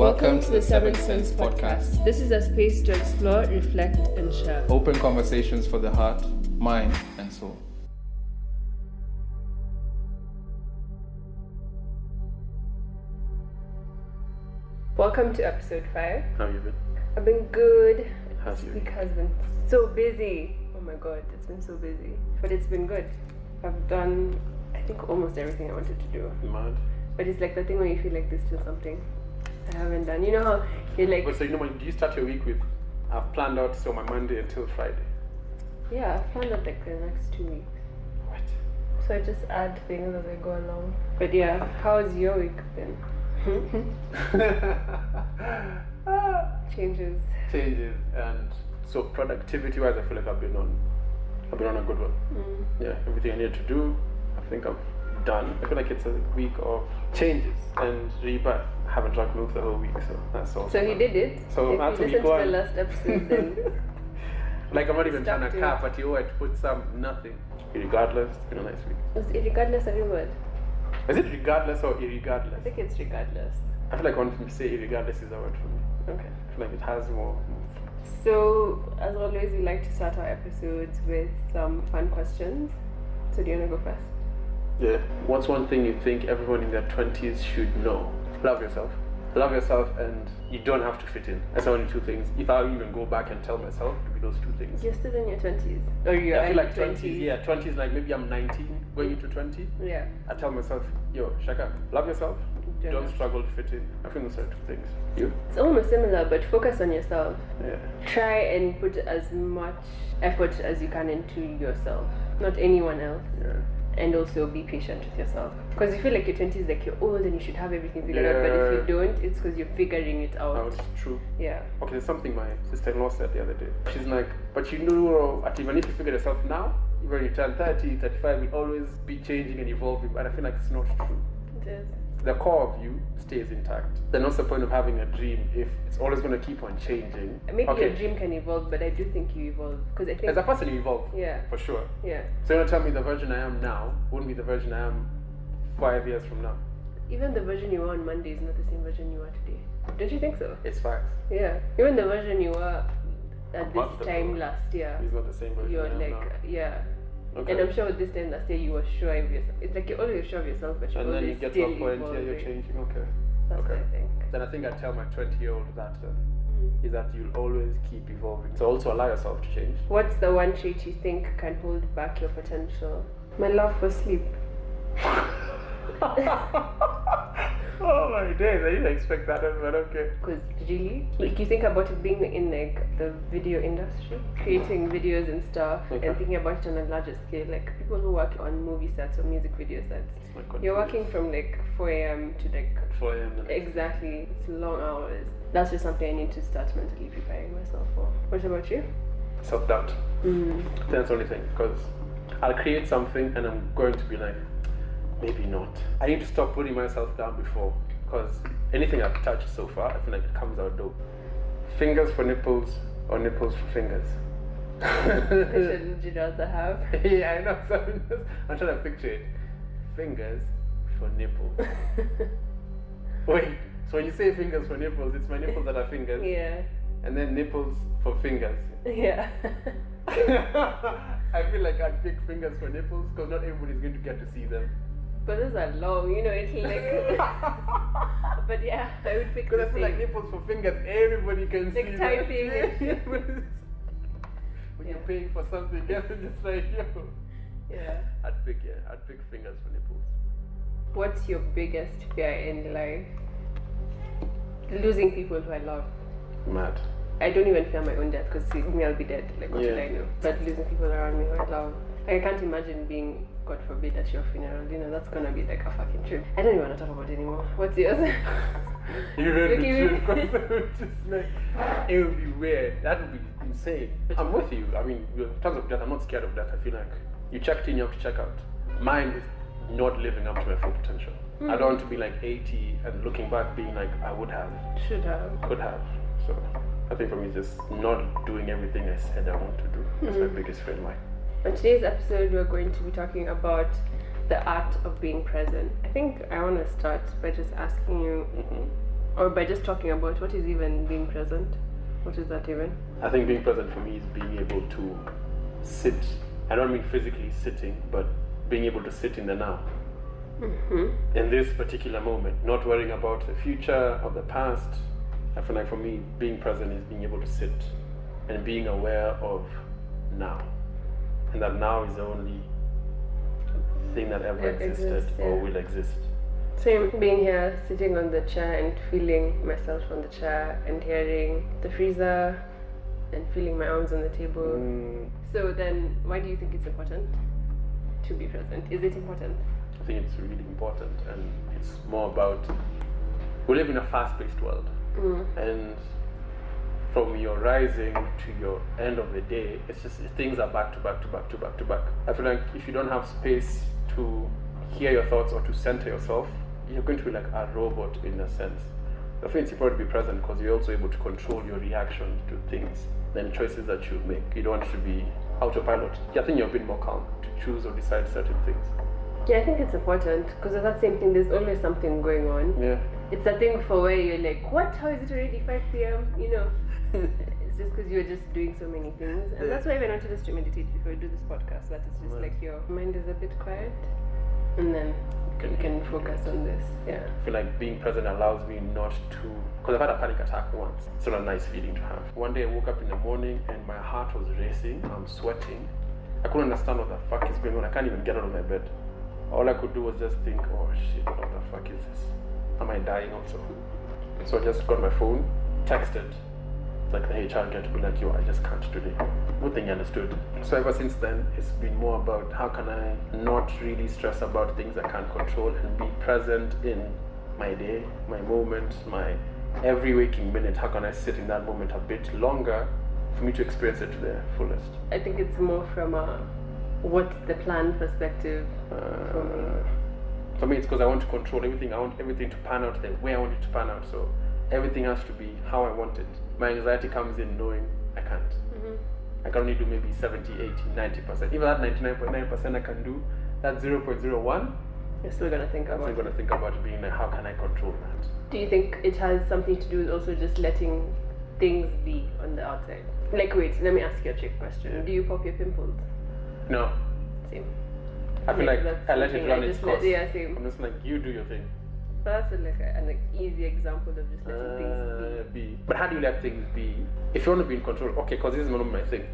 Welcome to the Seven Sense Podcast. This is a space to explore, reflect, and share. Open conversations for the heart, mind, and soul. Welcome to episode 5. How have you been? I've been good. How's This you? week has been so busy. Oh my god, it's been so busy. But it's been good. I've done, I think, almost everything I wanted to do. Mad. But it's like the thing where you feel like there's still something I haven't done. You know how you're like, But so when you start your week with, I've planned out so my Monday until Friday. yeah, I've planned out like the next 2 weeks. What? So I just add things as I go along. But yeah, how's your week been? Changes. Changes, and so productivity wise, I feel like I've been on a good one. Yeah, everything I needed to do, I think I've done. I feel like it's a week of changes and rebirth. I haven't drunk milk the whole week, so that's all. So he did it. So if that's you week listened to one. the last episode, then Like I'm not even Stuck trying to to cap, it. but you always put some nothing. Regardless, it's been a nice week. was it regardless of your word? Is it regardless or I irregardless? think it's regardless. I feel like when you say irregardless is a word for me. Okay. I feel like it has more. So as always, we like to start our episodes with some fun questions. So do you want to go first? Yeah. What's one thing you think everyone in their 20s should know? Love yourself. Love yourself, and you don't have to fit in. That's only two things. If I even go back and tell myself, it would be those two things. You're still in your 20s. Or you're I feel early like 20s, yeah, 20s, like maybe I'm 19 going into 20. Yeah. I tell myself, yo, Shaka, love yourself. Don't struggle to fit in. I think those are two things. You? It's almost similar, but focus on yourself. Yeah. Try and put as much effort as you can into yourself, not anyone else. Yeah. And also be patient with yourself. Because you feel like your 20s, like you're old and you should have everything figured out. But if you don't, it's because you're figuring it out. Oh, it's true. Yeah. Okay, there's something my sister-in-law said the other day. She's like, but you know, even if you figure yourself now, even when you turn 30, 35, you'll always be changing and evolving. But I feel like it's not true. It is. The core of you stays intact. Then what's the point of having a dream if it's always going to keep on changing? Maybe Okay. your dream can evolve, but I do think you evolve. Because I think. As a person, you evolve. Yeah. For sure. Yeah. So you're going to tell me the version I am now wouldn't be the version I am 5 years from now? Even the version you were on Monday is not the same version you are today. Don't you think so? It's facts. Yeah. Even the version you were at month this ago. time last year, It's not the same version you're I am like, now. yeah. Okay. And I'm sure this time last year you were sure of yourself. It's like you're always sure of yourself, but you're And then always you get still to a point where you're evolving. changing. Okay. That's Okay. what I think. Then I think I tell my 20-year-old that is that you'll always keep evolving. So also allow yourself to change. What's the one trait you think can hold back your potential? My love for sleep. Oh my days, I didn't expect that, but okay. Because really, like you think about it being in like the video industry, creating videos and stuff, Okay. and thinking about it on a larger scale, like people who work on movie sets or music video sets. You're working from like 4 a.m. to like 4 a.m. exactly, it's long hours. That's just something I need to start mentally preparing myself for. What about you? Self-doubt. That's the only thing, because I'll create something and I'm going to be like, maybe not. I need to stop putting myself down before, because anything I've touched so far, I feel like it comes out dope. Fingers for nipples or nipples for fingers. Which should you rather have? Yeah, I know. So I'm trying to picture it. Fingers for nipples. Wait, so when you say fingers for nipples, it's my nipples that are fingers. Yeah. And then nipples for fingers. Yeah. I feel like I'd pick fingers for nipples because not everybody's going to get to see them. But those are long, you know, it's like. But yeah, I would pick Because the I feel like same. nipples for fingers, everybody can Like see typing. them. When you're paying for something, everyone's just like, yo. Yeah. I'd pick fingers for nipples. What's your biggest fear in life? Losing people who I love. Mad. I don't even fear my own death because me, I'll be dead. Like, what Yeah. did I know? But losing people around me who I love. Like, I can't imagine being, God forbid, at your funeral. You know, that's gonna be like a fucking trip. I don't even want to talk about it anymore. What's yours? You read Look, the you- truth, because just like, it would be weird. That would be insane. I'm with you. I mean, in terms of death, I'm not scared of death. I feel like you checked in, you have to check out. Mine is not living up to my full potential. I don't want to be like 80 and looking back being like, I would have, Should have. could have. So I think for me, it's just not doing everything I said I want to do. That's my biggest fear in life. On today's episode, we're going to be talking about the art of being present. I think I want to start by just asking you, Or by just talking about what is even being present? What is that even? I think being present for me is being able to sit. I don't mean physically sitting, but being able to sit in the now. In this particular moment, not worrying about the future or the past. I feel like for me, being present is being able to sit and being aware of now. And that now is the only thing that ever existed or will exist. Same, being here, sitting on the chair and feeling myself on the chair and hearing the freezer and feeling my arms on the table. So then, why do you think it's important to be present? Is it important? I think it's really important, and it's more about, we live in a fast-paced world, and from your rising to your end of the day, it's just things are back to back to back to back to back. I feel like if you don't have space to hear your thoughts or to center yourself, you're going to be like a robot in a sense. I think it's important to be present because you're also able to control your reaction to things and choices that you make. You don't want to be autopilot. I think you're a bit more calm to choose or decide certain things. Yeah, I think it's important because of that same thing, there's always something going on. Yeah. It's a thing for where you're like, what? How is it already 5 p.m.? You know, it's just because you're just doing so many things. And that's why I wanted us to meditate before we do this podcast, that it's just like your mind is a bit quiet and then you can focus on this. Yeah. I feel like being present allows me not to, because I've had a panic attack once. It's not a nice feeling to have. One day I woke up in the morning and my heart was racing, I'm sweating. I couldn't understand what the fuck is going on. I can't even get out of my bed. All I could do was just think, oh shit, what the fuck is this? Am I dying also? So I just got my phone, texted like the HR guy to be like, yo, I just can't today. Good thing he understood. So ever since then, it's been more about how can I not really stress about things I can't control and be present in my day, my moment, my every waking minute. How can I sit in that moment a bit longer for me to experience it to the fullest? I think it's more from a what's the plan perspective for me. For me, it's because I want to control everything. I want everything to pan out the way I want it to pan out. So everything has to be how I want it. My anxiety comes in knowing I can't. I can only do maybe 70, 80, 90%. Even that 99.9% I can do, that 0.01, You're still gonna think I'm about still going to think about it being like, how can I control that? Do you think it has something to do with also just letting things be on the outside? Like, wait, let me ask you a trick question. Do you pop your pimples? No. Same. I feel like that's I let it something run I its just let- course. yeah, same. I'm just like, you do your thing. But that's like an easy example of just letting things be. But how do you let things be? If you want to be in control, okay, because this is not my thing.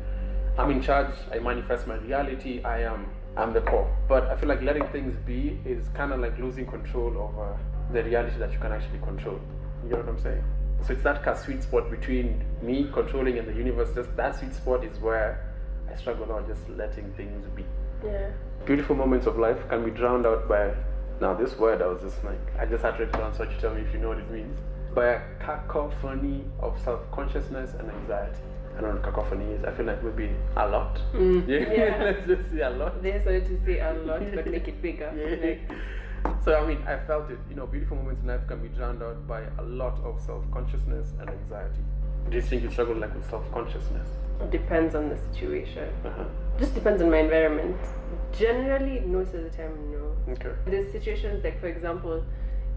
I'm in charge, I manifest my reality, I'm the core. But I feel like letting things be is kind of like losing control over the reality that you can actually control. You get what I'm saying? So it's that kind of sweet spot between me controlling and the universe. Just that sweet spot is where I struggle now, just letting things be. Yeah. Beautiful moments of life can be drowned out by, now this word I was just like, I just had to pronounce what you tell me if you know what it means, by a cacophony of self-consciousness and anxiety. I don't know what cacophony is. I feel like maybe a lot. Yeah. Let's just say a lot. They started to say a lot, but make it bigger. Like, So I mean, I felt it. You know, beautiful moments in life can be drowned out by a lot of self-consciousness and anxiety. Do you think you struggle like with self-consciousness? it depends on the situation. Just depends on my environment. Generally, most of the time, no. Okay. There's situations like, for example,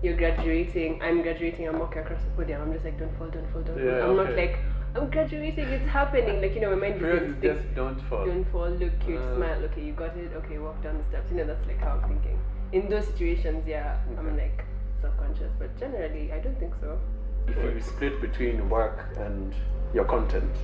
you're graduating, I'm graduating, I'm walking across the podium, I'm just like, don't fall, don't fall, don't fall. Yeah, I'm not okay. like, I'm graduating, it's happening. Like, you know, my mind Prayers is is just don't fall. don't fall, look cute, smile, okay, you got it, okay, walk down the steps. You know, that's like how I'm thinking. In those situations, yeah, I'm like self-conscious, but generally, I don't think so. If you split between work and your content,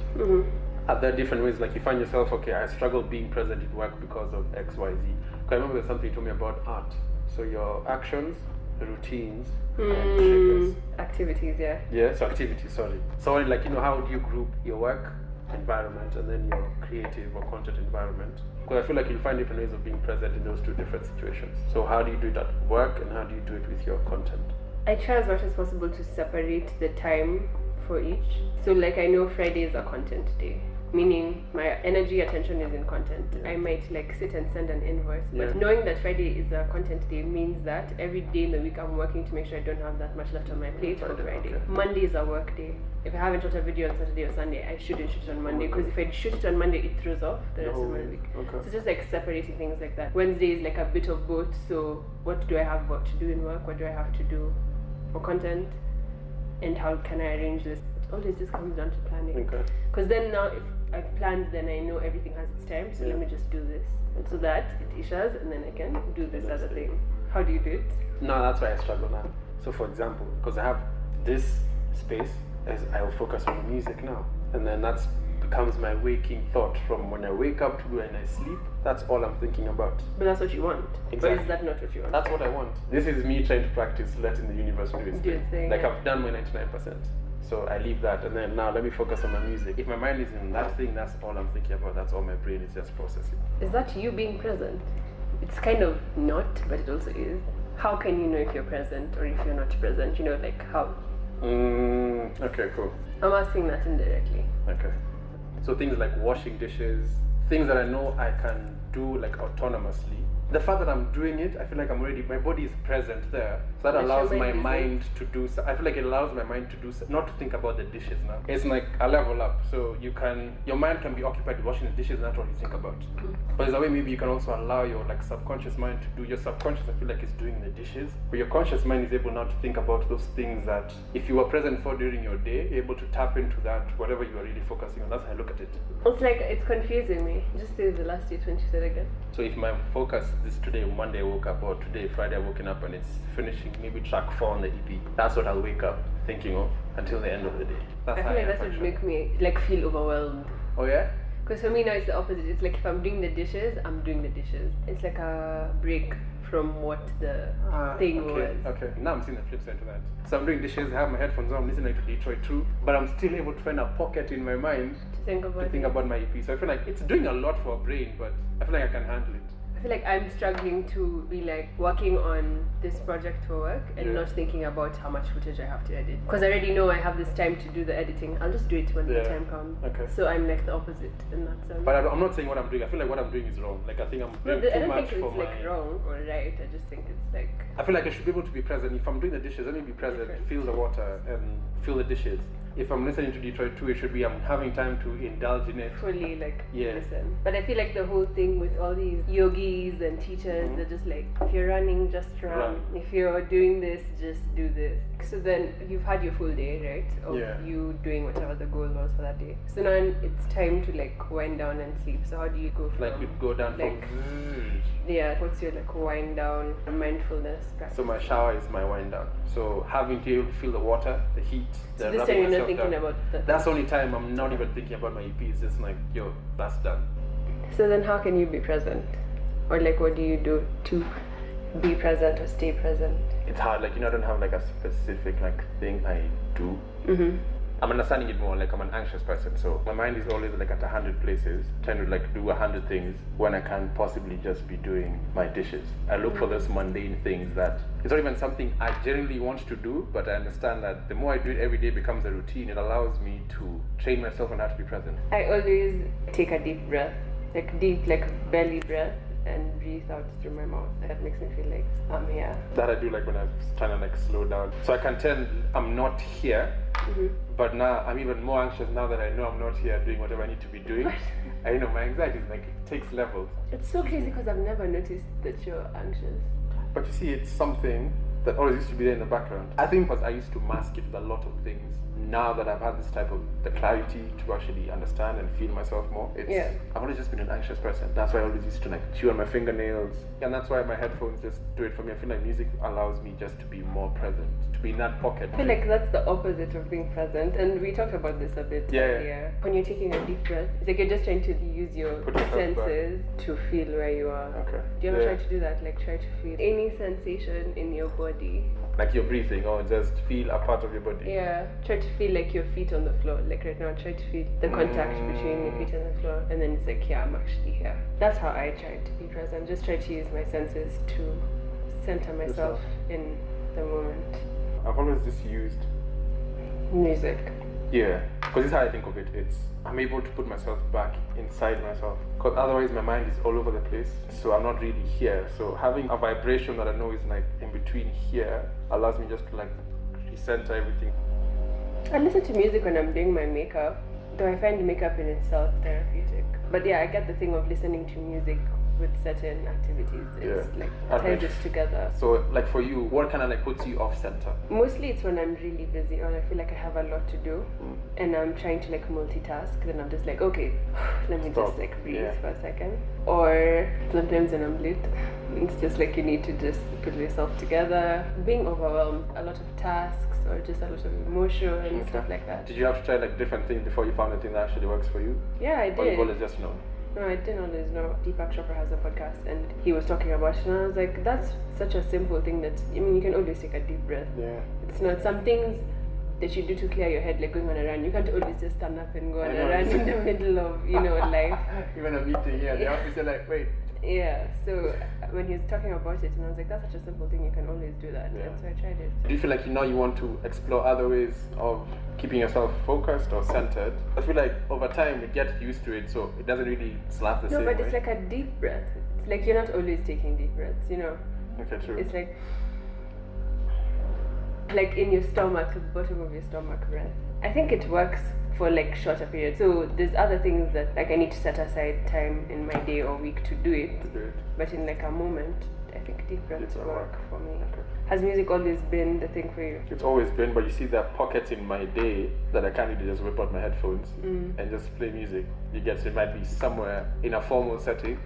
are there different ways? Like you find yourself, okay, I struggle being present in work because of X, Y, Z. Because I remember there's something you told me about art. So your actions, routines, and triggers. Activities, yeah. Yeah, so activities, sorry. So like, you know, how do you group your work environment and then your creative or content environment? Because I feel like you'll find different ways of being present in those two different situations. So how do you do it at work and how do you do it with your content? I try as much as possible to separate the time for each. So like I know Friday is a content day, meaning my energy attention is in content. Yeah. I might like sit and send an invoice, but Yeah. knowing that Friday is a content day means that every day in the week I'm working to make sure I don't have that much left on my plate for Friday. Okay. Monday is a work day. If I haven't shot a video on Saturday or Sunday, I shouldn't shoot it on Monday, because if I shoot it on Monday, it throws off the rest of my week. Okay. So just like separating things like that. Wednesday is like a bit of both. So what do I have to do in work? What do I have to do for content? and how can I arrange this? It always just comes down to planning. Okay. Because then now if I've planned, then I know everything has its time, so let me just do this. So that it issues, and then I can do this other thing. How do you do it? No, that's why I struggle now. So for example, because I have this space, as I will focus on the music now. And then that becomes my waking thought from when I wake up to when I sleep. That's all I'm thinking about. But that's what you want. Exactly. Or is that not what you want? That's what I want. This is me trying to practice letting the universe do its Do its thing, Like yeah. I've done my 99%. So I leave that, and then now let me focus on my music. If my mind is in that thing, that's all I'm thinking about. That's all my brain is just processing. Is that you being present? It's kind of not, but it also is. How can you know if you're present or if you're not present? You know, like how? Okay, cool. I'm asking that indirectly. Okay. So things like washing dishes, things that I know I can do like autonomously. The fact that I'm doing it, I feel like my body is present there. So that But allows your my mind mind to do so. I feel like it allows my mind to do so, not to think about the dishes now. It's like a level up. So your mind can be occupied with washing the dishes, not what you think about. But there's a way maybe you can also allow your like subconscious mind to do. Your subconscious, I feel like, is doing the dishes, but your conscious mind is able now to think about those things that if you were present for during your day, able to tap into that, whatever you are really focusing on. That's how I look at it. It's like, it's confusing me. Just say the last statement you said again. So if my focus is today, Monday I woke up, or today, Friday I woken up and it's finishing maybe track 4 on the EP, that's what I'll wake up thinking of until the end of the day. That's I how feel like am that would function. make me like feel overwhelmed. Oh yeah? Because for me now it's the opposite. It's like if I'm doing the dishes, I'm doing the dishes. It's like a break from what the thing was. Okay. Now I'm seeing the flip side to that. So I'm doing dishes, I have my headphones on, I'm listening to Detroit 2, but I'm still able to find a pocket in my mind To think about my EP. So I feel like it's doing a lot for a brain, but I feel like I can handle it. I feel like I'm struggling to be like working on this project for work and not thinking about how much footage I have to edit. Because I already know I have this time to do the editing. I'll just do it when the time comes. Okay. So I'm like the opposite in that sense. But I'm not saying what I'm doing. I feel like what I'm doing is wrong. Like I think I'm doing I too don't much think for it's my... like wrong or right. I just think it's like... I feel like I should be able to be present. If I'm doing the dishes, let me be present, Different. feel the water and feel the dishes. If I'm listening to Detroit 2, it should be I'm having time to indulge in it. fully like Yeah. listen. But I feel like the whole thing with all these yogis and teachers, they're just like, if you're running, just run. Run. If you're doing this, just do this. So then you've had your full day, right? Of you doing whatever the goal was for that day. So now it's time to like wind down and sleep. So how do you go from Like we go down like, from... yeah, what's your like wind down mindfulness practice? So my shower is my wind down. So having to be able to feel the water, the heat, So the this rubbing time you're not myself thinking down. about the... That's the only time I'm not even thinking about my EP. It's just like, yo, that's done. So then how can you be present? Or like what do you do to be present or stay present? It's hard, like, I don't have like a specific like thing I do. I'm understanding it more, like I'm an anxious person, so my mind is always like at 100 places, trying to like do 100 things when I can possibly just be doing my dishes. I look for those mundane things that it's not even something I genuinely want to do, but I understand that the more I do it every day, it becomes a routine. It allows me to train myself on how to be present. I always take a deep breath, like deep, like belly breath, and breathe out through my mouth. That makes me feel like I'm here. That I do like when I'm trying to like slow down. So I can tell I'm not here, but now I'm even more anxious now that I know I'm not here doing whatever I need to be doing. I know my anxiety is like, it takes levels. It's so crazy because I've never noticed that you're anxious. But you see, it's something that always used to be there in the background. I think because I used to mask it with a lot of things. Now that I've had this type of the clarity to actually understand and feel myself more, I've always just been an anxious person. That's why I always used to like chew on my fingernails, and that's why my headphones just do it for me. I feel like music allows me just to be more present, to be in that pocket. I feel like that's the opposite of being present, and we talked about this a bit earlier. When you're taking a deep breath, it's like you're just trying to use your Put yourself senses to feel where you are. Okay. Do you ever try to do that? Like try to feel any sensation in your body. Like you're breathing, or just feel a part of your body. Yeah, try to feel like your feet on the floor. Like right now, try to feel the contact between your feet and the floor, and then it's like, yeah, I'm actually here. That's how I try to be present. Just try to use my senses to center myself in the moment. I've always just used Music. Yeah, because this is how I think of it. It's I'm able to put myself back inside myself. Because otherwise my mind is all over the place. So I'm not really here. So having a vibration that I know is like in between here allows me just to like recenter everything. I listen to music when I'm doing my makeup, though I find makeup in itself therapeutic. But yeah, I get the thing of listening to music with certain activities. It's like Okay. ties it together. So like for you, what kind of like puts you off center? Mostly it's when I'm really busy or I feel like I have a lot to do and I'm trying to like multitask, then I'm just like, okay, let me Stop. just like breathe Yeah. for a second. Or sometimes when I'm late, it's just like you need to just put yourself together. Being overwhelmed, a lot of tasks or just a lot of emotion and stuff like that. Did you have to try like different things before you found a thing that actually works for you? Yeah, I Or you've did. always just known? No, I didn't always know. Deepak Chopra has a podcast and he was talking about it and I was like, that's such a simple thing that, I mean, you can always take a deep breath. Yeah. It's not some things that you do to clear your head, like going on a run. You can't always just stand up and go on I a know. run in the middle of, life. Even a meeting here, the office are like, wait. Yeah, so when he was talking about it, and I was like, that's such a simple thing, you can always do that. Yeah. And so I tried it. Do you feel like you want to explore other ways of keeping yourself focused or centered? I feel like over time we get used to it, so it doesn't really slap the No, same but way. it's like a deep breath. It's like you're not always taking deep breaths, Okay, true. It's like in your stomach, the bottom of your stomach breath. I think it works for like shorter periods. So there's other things that like I need to set aside time in my day or week to do it. Good. But in like a moment, I think deep breaths Deep breath work work. for me. Okay. Has music always been the thing for you? It's always been, but you see there are pockets in my day that I can't really just whip out my headphones and just play music. You get, so it might be somewhere in a formal setting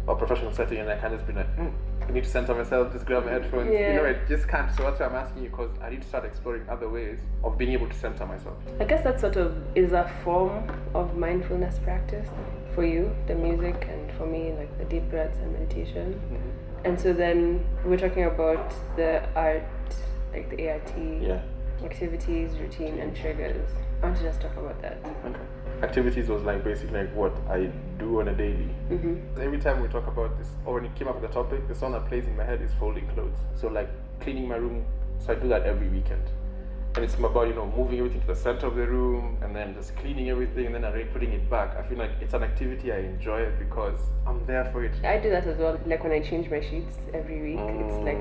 or professional setting, and I can just be like, I need to center myself, just grab my headphones. Yeah. It just can't. So that's why I'm asking you, because I need to start exploring other ways of being able to center myself. I guess that sort of is a form of mindfulness practice for you, the music, and for me, like the deep breaths and meditation. And so then we're talking about the art, like the ART, activities, routine, and triggers. I want to just talk about that. Okay. Activities was like basically like what I do on a daily. Every time we talk about this, or when it came up with the topic, the song that plays in my head is folding clothes. So like cleaning my room. So I do that every weekend. And it's about, moving everything to the center of the room and then just cleaning everything and then putting it back. I feel like it's an activity I enjoy because I'm there for it. I do that as well. Like when I change my sheets every week, it's like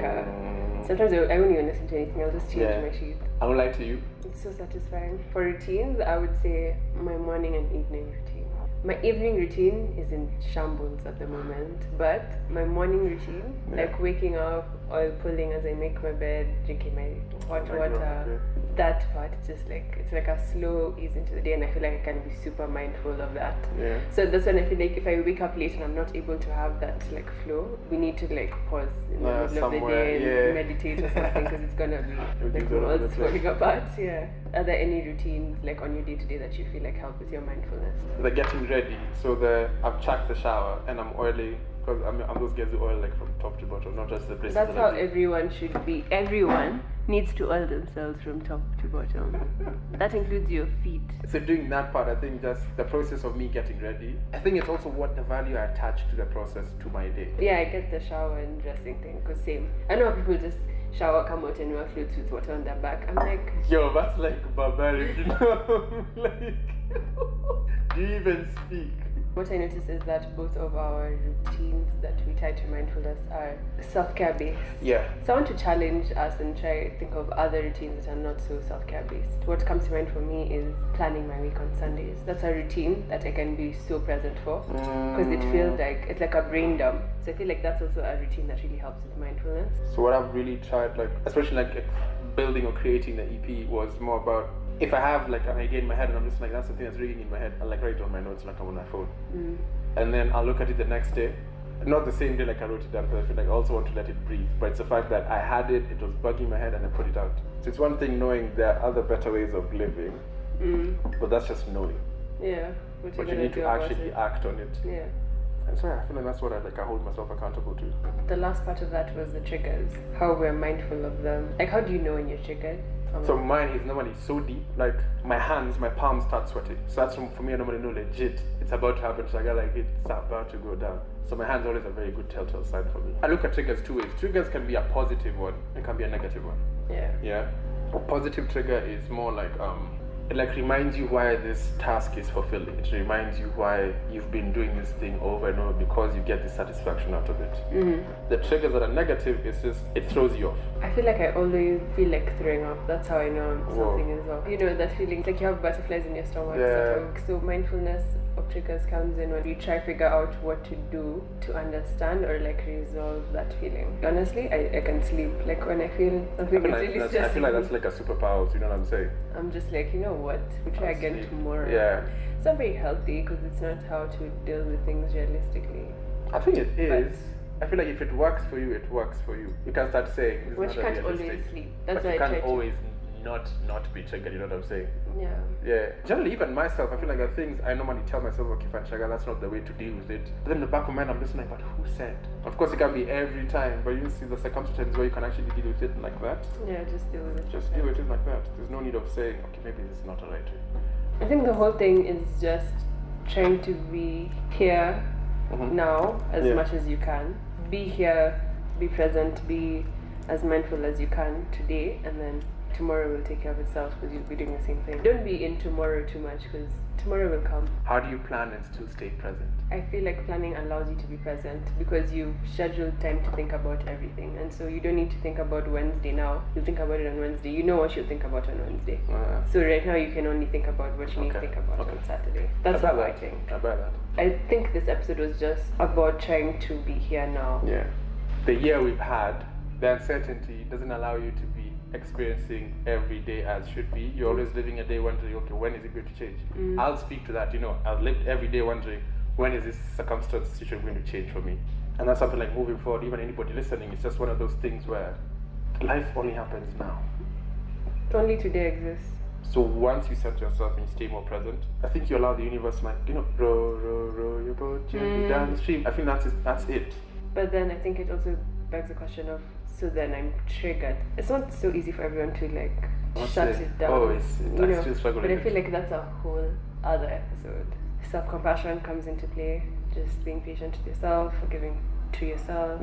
sometimes I won't even listen to anything, I'll just change my sheets. I won't lie to you. It's so satisfying. For routines, I would say my morning and evening routine. My evening routine is in shambles at the moment, but my morning routine, like waking up, oil pulling as I make my bed, drinking my hot water, that part, it's like a slow ease into the day, and I feel like I can be super mindful of that. Yeah. So that's when I feel like if I wake up late and I'm not able to have that like flow, we need to like pause in the middle of the somewhere, day and meditate or something, because it's gonna be like all over the world's place. falling apart. Yeah. Are there any routines like on your day to day that you feel like help with your mindfulness? Like getting ready. So I've checked the shower and I'm oily because I'm those guys who oil like from top to bottom, not just the places. That's that how I do. everyone should be. Everyone needs to oil themselves from top to bottom. That includes your feet. So doing that part, I think just the process of me getting ready. I think it's also what the value I attach to the process to my day. Yeah, I get the shower and dressing thing, because same. I know how people just shower, come out and wear clothes with water on their back. I'm like, Yo, that's like barbaric, like, do you even speak? what I notice is that both of our routines that we tie to mindfulness are self-care based. Yeah. So I want to challenge us and try to think of other routines that are not so self-care based. What comes to mind for me is planning my week on Sundays. That's a routine that I can be so present for, because it feels like it's like a brain dump. So I feel like that's also a routine that really helps with mindfulness. So what I've really tried, like, especially like building or creating the EP, was more about, if I have like an idea in my head and I'm just like, that's the thing that's ringing in my head, I'll like write it on my notes like I'm on my phone. And then I'll look at it the next day. Not the same day like I wrote it down, because I feel like I also want to let it breathe. But it's the fact that I had it, it was bugging my head, and I put it out. So it's one thing knowing there are other better ways of living, but that's just knowing. Yeah. But you need to actually act on it. Yeah. And so I feel like that's what I hold myself accountable to. The last part of that was the triggers, how we're mindful of them. Like, how do you know when you're triggered? So mine is normally so deep, like my hands, my palms start sweating. So that's for me, I normally know legit, it's about to happen. So I get like, it's about to go down. So my hands always a very good telltale sign for me. I look at triggers two ways. Triggers can be a positive one, it can be a negative one. Yeah. Yeah. A positive trigger is more like it like reminds you why this task is fulfilling. It reminds you why you've been doing this thing over and over, because you get the satisfaction out of it. The triggers that are negative is just, it throws you off. I feel like I always feel like throwing up. That's how I know something is off. You know that feeling, like you have butterflies in your stomach. Yeah. Sort of. So mindfulness triggers comes in when we try to figure out what to do to understand or like resolve that feeling. Honestly, I can sleep like when I feel something is really stressing. I feel like that's like a superpower. You know what I'm saying? I'm just like, you know what? We try again sleep. tomorrow. Yeah. It's not very healthy because it's not how to deal with things realistically. I think it is. I feel like if it works for you, it works for you. You can start saying it's But not you can't realistic. always sleep. That's But why you I try can't to. always not be triggered, you know what I'm saying? Yeah. Yeah. Generally, even myself, I feel like the things I normally tell myself, okay, if I'm triggered, that's not the way to deal with it. But then in the back of my mind, I'm just like, but who said? Of course, it can be every time, but you see the circumstances where you can actually deal with it like that. Yeah, just deal with it. Just deal with it like that. There's no need of saying, okay, maybe this is not the right way. I think the whole thing is just trying to be here now as much as you can. Be here, be present, be as mindful as you can today, and then tomorrow will take care of itself because you'll be doing the same thing. Don't be in tomorrow too much because tomorrow will come. How do you plan and still stay present? I feel like planning allows you to be present because you schedule time to think about everything, and so you don't need to think about Wednesday now. You'll think about it on Wednesday. You know what you'll think about on Wednesday. So right now you can only think about what you need to think about on Saturday. That's how I think. I buy that. I think this episode was just about trying to be here now. Yeah. The year we've had, the uncertainty doesn't allow you to be experiencing every day as should be. You're always living a day wondering, okay, when is it going to change? I'll speak to that, I've lived every day wondering, when is this circumstance situation going to change for me? And that's something like moving forward, even anybody listening, it's just one of those things where life only happens now. Only today exists. So once you set yourself and you stay more present, I think you allow the universe, like, row your boat gently down the stream. I think that's it. But then I think it also begs the question of, so then I'm triggered. It's not so easy for everyone to like shut it down. Oh, I still struggle. But I feel like that's a whole other episode. Self-compassion comes into play. Just being patient with yourself, forgiving to yourself,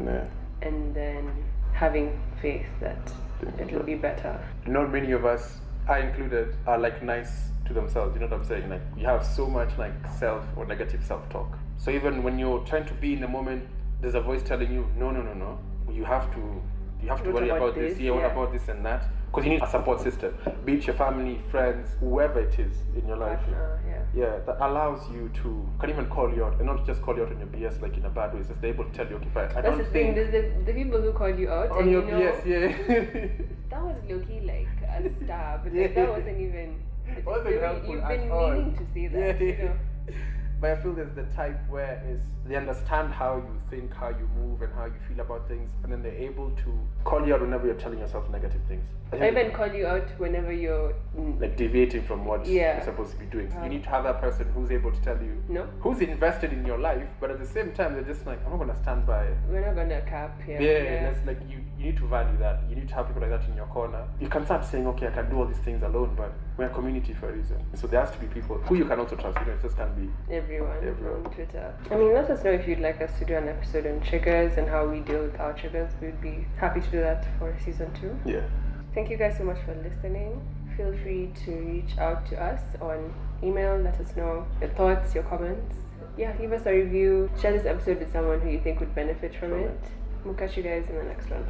and then having faith that it will be better. Not many of us, I included, are like nice to themselves. You know what I'm saying? Like we have so much like self or negative self-talk. So even when you're trying to be in the moment, there's a voice telling you, no. You have to worry about this. What about this and that? Because you need a support system, be it your family, friends, whoever it is in your life. That allows you to can even call you out, and not just call you out on your BS like in a bad way. It's just they're able to tell you, okay, fine. That's the thing. There's the people who call you out on your BS, that was low-key like a stab. Like, that wasn't even. You've been meaning to say that. But I feel there's the type where they understand how you think, how you move, and how you feel about things, and then they're able to call you out whenever you're telling yourself negative things. I even call you out whenever you're like deviating from what you're supposed to be doing. You need to have that person who's able to tell you, who's invested in your life, but at the same time they're just like, I'm not gonna stand by it. We're not gonna cap here. Yeah, that's like you need to value that. You need to have people like that in your corner. You can start saying, okay, I can do all these things alone, but we're a community for a reason. So there has to be people who you can also trust. It just can't be everyone on Twitter. I mean, let us know if you'd like us to do an episode on triggers and how we deal with our triggers. We'd be happy to do that for season 2. Yeah. Thank you guys so much for listening. Feel free to reach out to us on email. Let us know your thoughts, your comments. Leave us a review. Share this episode with someone who you think would benefit from it. We'll catch you guys in the next one.